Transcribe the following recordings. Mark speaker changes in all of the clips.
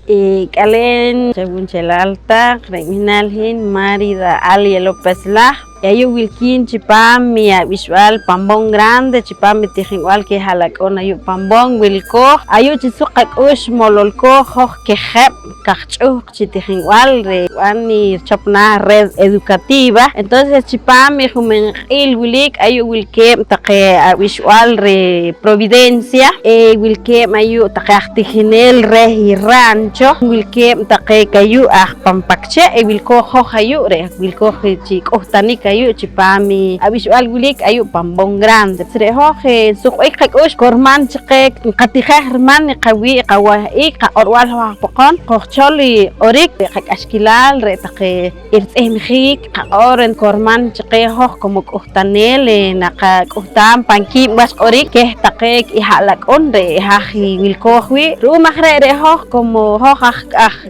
Speaker 1: Kalen según Chelalta, Criminalhin, Marida Alia López La. Ayo wilkin chipam mia visual pambong grande chipam mitijinwal ke halakon ayo pambong wilko ayo chisukak ush mololko hoj ke jep kachuk chitijinwal re wani chopna red educativa entonces chipam mi jumen il wilik ayo wilke taqe visual re providencia wilke ayo taqe tijinel re rancho wilke taqe kayu pampakche wilko hoj ayo re wilko chik ohtanik ayo chipami visual wilik ayo pambong grande srehoje suqoy qakush korman chiqek qatija herman qawi qawahi qa orwal wa poqon qocholi orik qak ashkilal re taqe irtsemjik qa oren korman chiqe hoj como qtanel naqa qtam panki bas orik ke taqek ihalakon re haji wilkohwi ru mahre re hoj como hoj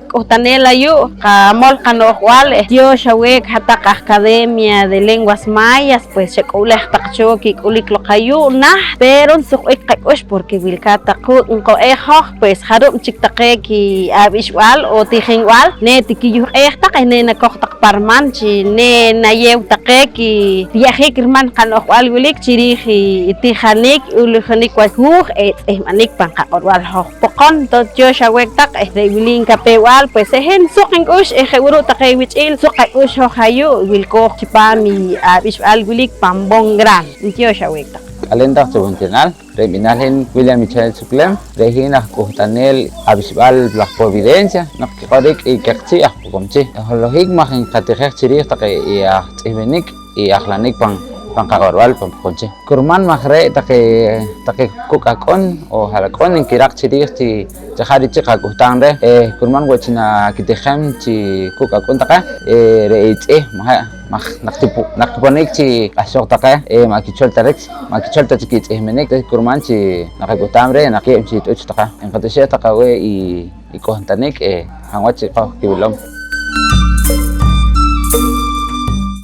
Speaker 1: qtanel ayo qa mol qanohwal dio shawek hata academia de lenguas mayas pues chekuleh taqchoki kulik loqayu nah pero suqik qakush porque wilkata qunqo hoj pues harum chiktaqeki visual o tijinwal ne tikiyu taq ne nakoq taq parmanchi ne nayew taqeki viajik irman qanohwal wilik chiriji tijanik ulujanik washuj manik panqa orwal hoj poqon to joshawek taq de wilin kapewal pues ehen suqin ush ejewuru taqewichil suqakush hojayu wilko chipami visual wilik pambong gran intio shawek
Speaker 2: Alenda Subuntinal, Reminalhen William Michel Suclem, Regina Costanel, Visual La Providencia, Nakikorik y Kertia, Pomchi, Hologik Mahin Kateher Chiri, Evenik y Ahlanik Pancagorbal, Pomchi. Kurman Mahre, Take Kukakon o Halakon, en Kirak Chiri, Jahari Chika Kutande, Kurman Wachina Kitehem, Chi Kukakon Taka, Reich, naktiponik chi asok taka makichol tarex makichol tachikit menek kurman chi nakagutamre nakiem chi tuch taka en katosya taka we i kohtanik hangwat chi pa kiulom